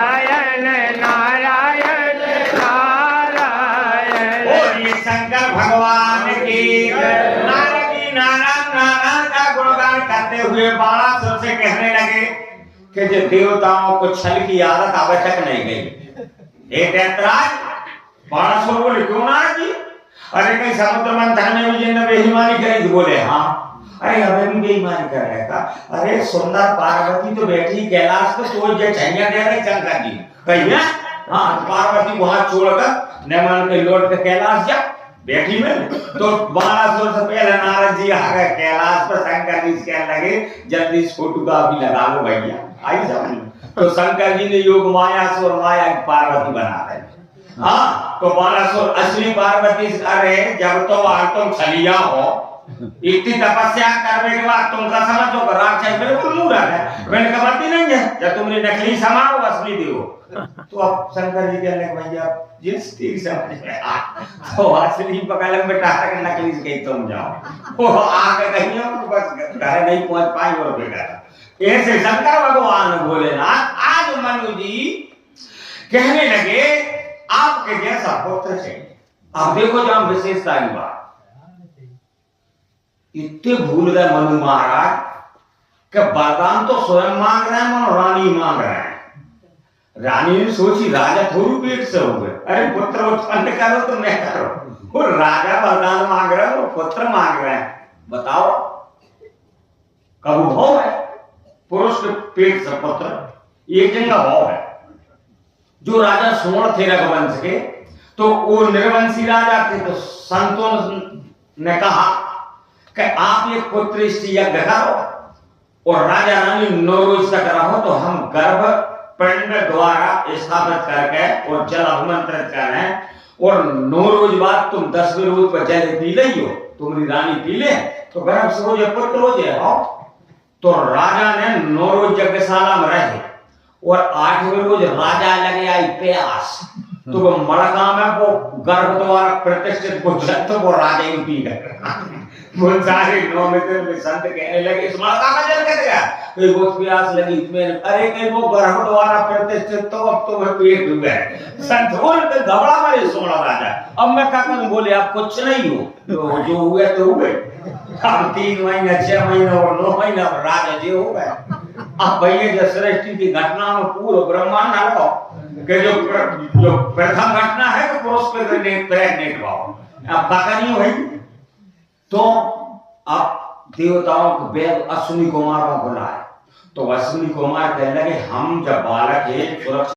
नारायण नारायण नारायण। बोलिए शंकर भगवान की नारद जी नारायण का गुणगान करते हुए बाणासुर से कहने लगे कि जो देवताओं को छल की आदत आवश्यक नहीं गई। हे दैत्यराज, बाणासुर बोले क्यों नारद जी? अरे कहीं समुद्र मंथन में भी जिन बेईमानी करी? बोले हाँ। अरे हमें भी बेईमानी कर रहा था। अरे सुंदर पार्वती तो बैठी कैलाश पे, तो ये छैया दे रहे शंकर जी कहीं। हाँ, पार्वती को हाथ छोड़कर न मान के लौट के कैलाश जा बैठी में। तो 1200 से पहले नारद जी आ गए कैलाश पर। शंकर जी कहने लगे जल्दी इस फोटो का अभी लगा लो भैया, आई समझ। तो शंकर जी ने योग माया से और माया की पार्वती बना रहे। हाँ, तो 1200 असली पार्वती अरे जब तो तुम छलिया हो, इतनी तपस्या करने के बाद तुमका समझो राक्षस बिल्कुल मूर्ख है। मैंने कहा बात ही नहीं है, जब तुमने नकली समाओ असली दियो। तो अब शंकर जी कहने लगे भैया जिस तीर समझ में आ तो असली पकड़ बेटा के नकली से कहीं तुम जाओ। वो आके कहीं तो बस घर नहीं पहुंच पाए और बेटा। ऐसे शंकर भगवान भोलेनाथ आज मनु जी कहने लगे आपके जैसा पुत्र चाहिए। अब देखो जब विशेषता की बात, इतने भूल गए मनु महाराज कि वरदान तो स्वयं मांग रहे हैं, मनो रानी मांग रहे हैं। रानी ने सोची राजा थोड़ी पेट से हो गए, अरे पुत्र उत्पन्न करो तो मैं करो। वो राजा वरदान मांग रहे हैं, वो पुत्र मांग रहे हैं। बताओ कब भाव है पुरुष के पेट से पुत्र? एक दिन का भाव है। जो राजा सोण थे रघुवंश के, तो वो निर्वंशी राजा थे। तो संतों ने कहा कि आप एक पुत्र स्त्री यज्ञ करो और राजा रानी 9 रोज तक रहो, तो हम गर्भ पिंड द्वारा स्थापित करके और जल अभिमंत्रित करें और 9 रोज बाद तुम 10वें रोज पर जल पी लियो, तुम्हारी रानी पी ले, तो गर्भ से रोज पुत्र हो जाए। तो राजा ने 9 रोज यज्ञशाला में रहे और 8वें रोज राजा लगे आई प्यास। तो वो मड़का में वो गर्भ द्वारा प्रतिष्ठित वो जल तो वो राजा ही पी गए। वो सारे 9 मित्र में संत कहने लगे इस मड़का में जल कैसे गया? कोई बहुत प्यास लगी इसमें। अरे कहीं वो गर्भ द्वारा प्रतिष्ठित तो अब तो पेट डूब गए। संत बोल के घबरा मारे सोना राजा। अब मैं क्या करूं? बोले आप कुछ नहीं हो, तो जो हुए तो हुए। अब 3 महीने 6 महीने और 9 महीने राजा जी हो गए। अब भैया जो सृष्टि की घटना में पूरा ब्रह्मांड हलो कि जो प्रथम घटना है कि पुरुष पे प्रेग्नेंट भाव अब पता नहीं हुई। तो अब देवताओं को वेद अश्विनी कुमार को बुलाए। तो अश्विनी कुमार कहने लगे हम जब बालक है सुरक्षा